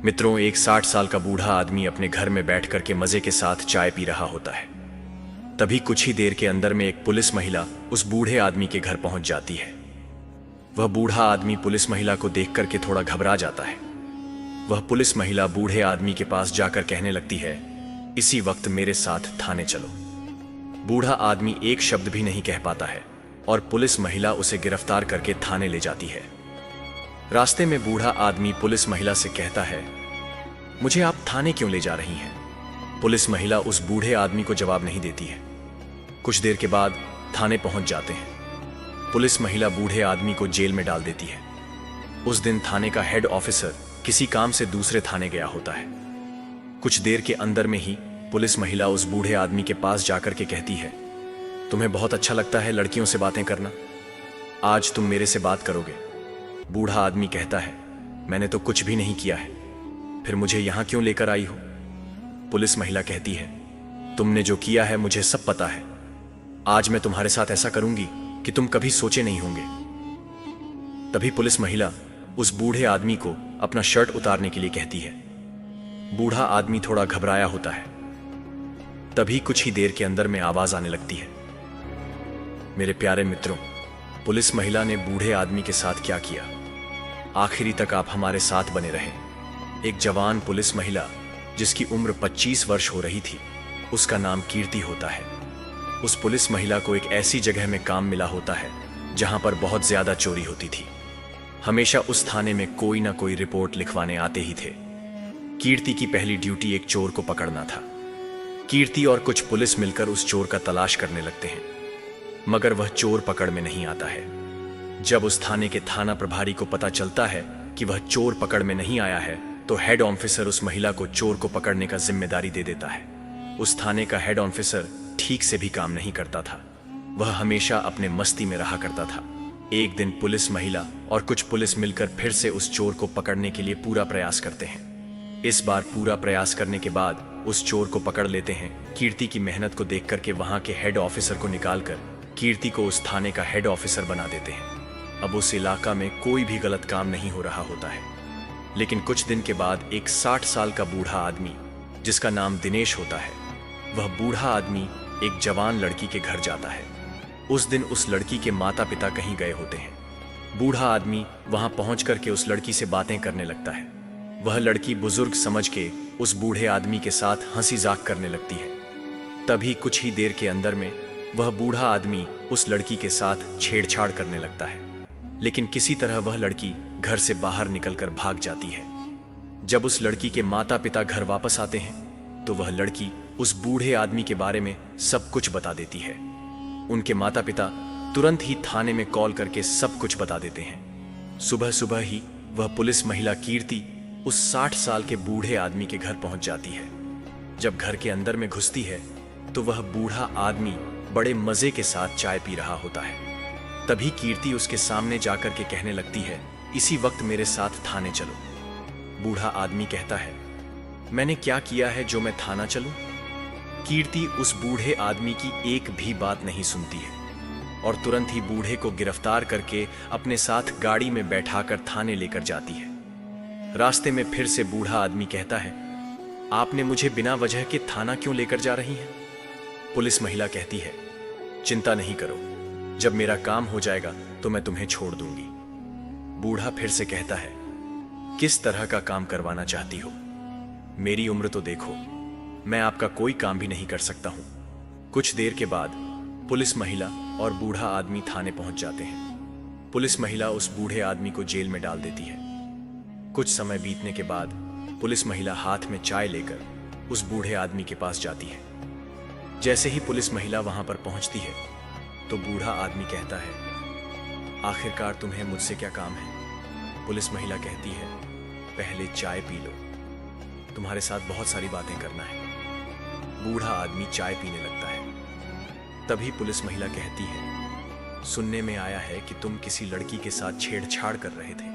मित्रों, एक 60 साल का बूढ़ा आदमी अपने घर में बैठ कर के मजे के साथ चाय पी रहा होता है। तभी कुछ ही देर के अंदर में एक पुलिस महिला उस बूढ़े आदमी के घर पहुंच जाती है। वह बूढ़ा आदमी पुलिस महिला को देख करके थोड़ा घबरा जाता है। वह पुलिस महिला बूढ़े आदमी के पास जाकर कहने लगती है, इसी वक्त मेरे साथ थाने चलो। बूढ़ा आदमी एक शब्द भी नहीं कह पाता है और पुलिस महिला उसे गिरफ्तार करके थाने ले जाती है। रास्ते में बूढ़ा आदमी पुलिस महिला से कहता है, मुझे आप थाने क्यों ले जा रही हैं? पुलिस महिला उस बूढ़े आदमी को जवाब नहीं देती है। कुछ देर के बाद थाने पहुंच जाते हैं। पुलिस महिला बूढ़े आदमी को जेल में डाल देती है। उस दिन थाने का हेड ऑफिसर किसी काम से दूसरे थाने गया होता है। कुछ देर के अंदर में ही पुलिस महिला उस बूढ़े आदमी के पास जाकर के कहती है, तुम्हें बहुत अच्छा लगता है लड़कियों से बातें करना, आज तुम मेरे से बात करोगे? बूढ़ा आदमी कहता है, मैंने तो कुछ भी नहीं किया है, फिर मुझे यहां क्यों लेकर आई हो? पुलिस महिला कहती है, तुमने जो किया है मुझे सब पता है। आज मैं तुम्हारे साथ ऐसा करूंगी कि तुम कभी सोचे नहीं होंगे। तभी पुलिस महिला उस बूढ़े आदमी को अपना शर्ट उतारने के लिए कहती है। बूढ़ा आदमी थोड़ा घबराया होता है। तभी कुछ ही देर के अंदर में आवाज आने लगती है। मेरे प्यारे मित्रों, पुलिस महिला ने बूढ़े आदमी के साथ क्या किया, आखिरी तक आप हमारे साथ बने रहे। एक जवान पुलिस महिला जिसकी उम्र 25 वर्ष हो रही थी, उसका नाम कीर्ति होता है। उस पुलिस महिला को एक ऐसी जगह में काम मिला होता है जहां पर बहुत ज्यादा चोरी होती थी। हमेशा उस थाने में कोई ना कोई रिपोर्ट लिखवाने आते ही थे। कीर्ति की पहली ड्यूटी एक चोर को पकड़ना था। कीर्ति और कुछ पुलिस मिलकर उस चोर का तलाश करने लगते हैं, मगर वह चोर पकड़ में नहीं आता है। जब उस थाने के थाना प्रभारी को पता चलता है कि वह चोर पकड़ में नहीं आया है, तो हेड ऑफिसर उस महिला को चोर को पकड़ने का जिम्मेदारी दे देता है। उस थाने का हेड ऑफिसर ठीक से भी काम नहीं करता था। वह हमेशा अपने मस्ती में रहा करता था। एक दिन पुलिस महिला और कुछ पुलिस मिलकर फिर से उस चोर को पकड़ने के लिए पूरा प्रयास करते हैं। इस बार पूरा प्रयास करने के बाद उस चोर को पकड़ लेते हैं। कीर्ति की मेहनत को देख करके वहां के हेड ऑफिसर को निकालकर कीर्ति को उस थाने का हेड ऑफिसर बना देते हैं। अब उस इलाका में कोई भी गलत काम नहीं हो रहा होता है। लेकिन कुछ दिन के बाद एक 60 साल का बूढ़ा आदमी जिसका नाम दिनेश होता है, वह बूढ़ा आदमी एक जवान लड़की के घर जाता है। उस दिन उस लड़की के माता पिता कहीं गए होते हैं। बूढ़ा आदमी वहां पहुंच करके उस लड़की से बातें करने लगता है। वह लड़की बुजुर्ग समझ के उस बूढ़े आदमी के साथ हंसी जाक करने लगती है। तभी कुछ ही देर के अंदर में वह बूढ़ा आदमी उस लड़की के साथ छेड़छाड़ करने लगता है। लेकिन किसी तरह वह लड़की घर से बाहर निकलकर भाग जाती है। जब उस लड़की के माता पिता घर वापस आते हैं तो वह लड़की उस बूढ़े आदमी के बारे में सब कुछ बता देती है। उनके माता पिता तुरंत ही थाने में कॉल करके सब कुछ बता देते हैं। सुबह सुबह ही वह पुलिस महिला कीर्ति उस 60 साल के बूढ़े आदमी के घर पहुंच जाती है। जब घर के अंदर में घुसती है तो वह बूढ़ा आदमी बड़े मजे के साथ चाय पी रहा होता है। तभी कीर्ति उसके सामने जाकर के कहने लगती है, इसी वक्त मेरे साथ थाने चलो। बूढ़ा आदमी कहता है, मैंने क्या किया है जो मैं थाना चलूं? कीर्ति उस बूढ़े आदमी की एक भी बात नहीं सुनती है और तुरंत ही बूढ़े को गिरफ्तार करके अपने साथ गाड़ी में बैठाकर थाने लेकर जाती है। रास्ते में फिर से बूढ़ा आदमी कहता है, आपने मुझे बिना वजह के थाना क्यों लेकर जा रही हैं? पुलिस महिला कहती है, चिंता नहीं करो, जब मेरा काम हो जाएगा तो मैं तुम्हें छोड़ दूंगी। बूढ़ा फिर से कहता है, किस तरह का काम करवाना चाहती हो? मेरी उम्र तो देखो, मैं आपका कोई काम भी नहीं कर सकता हूं। कुछ देर के बाद पुलिस महिला और बूढ़ा आदमी थाने पहुंच जाते हैं। पुलिस महिला उस बूढ़े आदमी को जेल में डाल देती है। कुछ समय बीतने के बाद पुलिस महिला हाथ में चाय लेकर उस बूढ़े आदमी के पास जाती है। जैसे ही पुलिस महिला वहां पर पहुंचती है तो बूढ़ा आदमी कहता है, आखिरकार तुम्हें मुझसे क्या काम है? पुलिस महिला कहती है, पहले चाय पी लो, तुम्हारे साथ बहुत सारी बातें करना है। बूढ़ा आदमी चाय पीने लगता है। तभी पुलिस महिला कहती है, सुनने में आया है कि तुम किसी लड़की के साथ छेड़छाड़ कर रहे थे।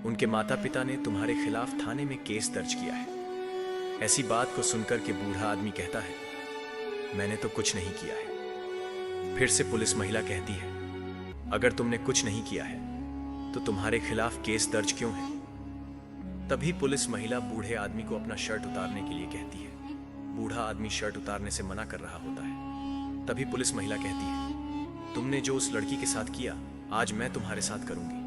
उनके माता पिता ने तुम्हारे खिलाफ थाने में केस दर्ज किया है। ऐसी बात को सुनकर के बूढ़ा आदमी कहता है, मैंने तो कुछ नहीं किया है। फिर से पुलिस महिला कहती है, अगर तुमने कुछ नहीं किया है तो तुम्हारे खिलाफ केस दर्ज क्यों है? तभी पुलिस महिला बूढ़े आदमी को अपना शर्ट उतारने के लिए कहती है। बूढ़ा आदमी शर्ट उतारने से मना कर रहा होता है। तभी पुलिस महिला कहती है, तुमने जो उस लड़की के साथ किया, आज मैं तुम्हारे साथ करूंगी।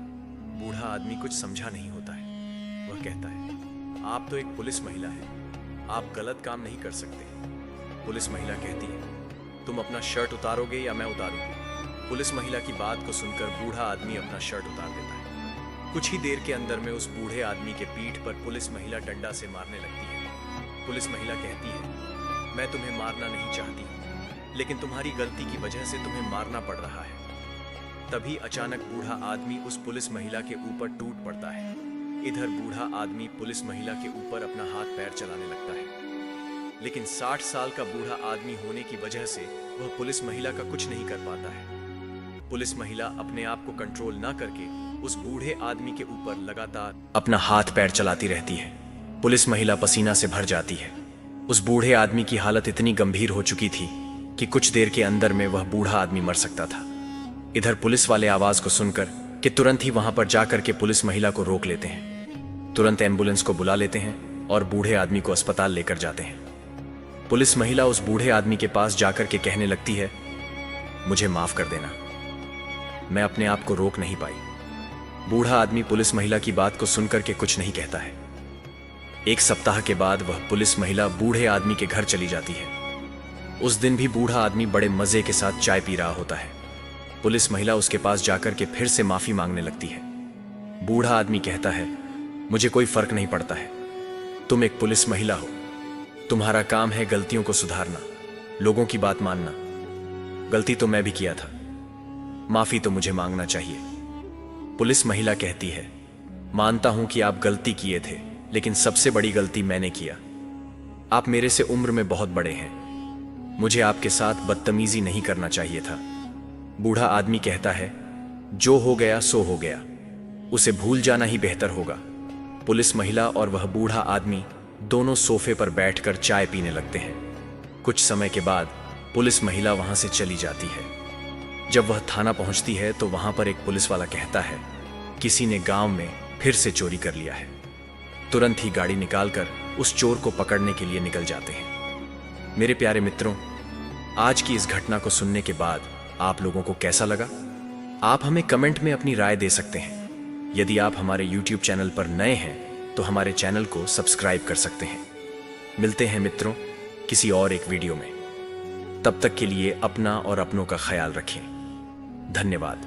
बूढ़ा आदमी कुछ समझा नहीं होता है। वह कहता है, आप तो एक पुलिस महिला हैं, आप गलत काम नहीं कर सकते। पुलिस महिला कहती है, तुम अपना शर्ट उतारोगे या मैं उतारूंगी? पुलिस महिला की बात को सुनकर बूढ़ा आदमी अपना शर्ट उतार देता है। कुछ ही देर के अंदर में उस बूढ़े आदमी के पीठ पर पुलिस महिला डंडा से मारने लगती है। पुलिस महिला कहती है, मैं तुम्हें मारना नहीं चाहती, लेकिन तुम्हारी गलती की वजह से तुम्हें मारना पड़ रहा है। तभी अचानक बूढ़ा आदमी उस पुलिस महिला के ऊपर टूट पड़ता है। इधर बूढ़ा आदमी पुलिस महिला के ऊपर अपना हाथ पैर चलाने लगता है, लेकिन 60 साल का बूढ़ा आदमी होने की वजह से वह पुलिस महिला का कुछ नहीं कर पाता है। पुलिस महिला अपने आप को कंट्रोल ना करके उस बूढ़े आदमी के ऊपर लगातार अपना हाथ पैर चलाती रहती है। पुलिस महिला पसीना से भर जाती है। उस बूढ़े आदमी की हालत इतनी गंभीर हो चुकी थी कि कुछ देर के अंदर में वह बूढ़ा आदमी मर सकता था। इधर पुलिस वाले आवाज को सुनकर कि तुरंत ही वहां पर जाकर के पुलिस महिला को रोक लेते हैं। तुरंत एम्बुलेंस को बुला लेते हैं और बूढ़े आदमी को अस्पताल लेकर जाते हैं। पुलिस महिला उस बूढ़े आदमी के पास जाकर के कहने लगती है, मुझे माफ कर देना, मैं अपने आप को रोक नहीं पाई। बूढ़ा आदमी पुलिस महिला की बात को सुनकर के कुछ नहीं कहता है। एक सप्ताह के बाद वह पुलिस महिला बूढ़े आदमी के घर चली जाती है। उस दिन भी बूढ़ा आदमी बड़े मजे के साथ चाय पी रहा होता है। पुलिस महिला उसके पास जाकर के फिर से माफी मांगने लगती है। बूढ़ा आदमी कहता है, मुझे कोई फर्क नहीं पड़ता है, तुम एक पुलिस महिला हो, तुम्हारा काम है गलतियों को सुधारना, लोगों की बात मानना। गलती तो मैं भी किया था, माफी तो मुझे मांगना चाहिए। पुलिस महिला कहती है, मानता हूं कि आप गलती किए थे, लेकिन सबसे बड़ी गलती मैंने किया। आप मेरे से उम्र में बहुत बड़े हैं, मुझे आपके साथ बदतमीजी नहीं करना चाहिए था। बूढ़ा आदमी कहता है, जो हो गया सो हो गया, उसे भूल जाना ही बेहतर होगा। पुलिस महिला और वह बूढ़ा आदमी दोनों सोफे पर बैठकर चाय पीने लगते हैं। कुछ समय के बाद पुलिस महिला वहां से चली जाती है। जब वह थाना पहुंचती है तो वहां पर एक पुलिस वाला कहता है, किसी ने गांव में फिर से चोरी कर लिया है। तुरंत ही गाड़ी निकालकर उस चोर को पकड़ने के लिए निकल जाते हैं। मेरे प्यारे मित्रों, आज की इस घटना को सुनने के बाद आप लोगों को कैसा लगा? आप हमें कमेंट में अपनी राय दे सकते हैं। यदि आप हमारे YouTube चैनल पर नए हैं तो हमारे चैनल को सब्सक्राइब कर सकते हैं। मिलते हैं मित्रों किसी और एक वीडियो में। तब तक के लिए अपना और अपनों का ख्याल रखें। धन्यवाद।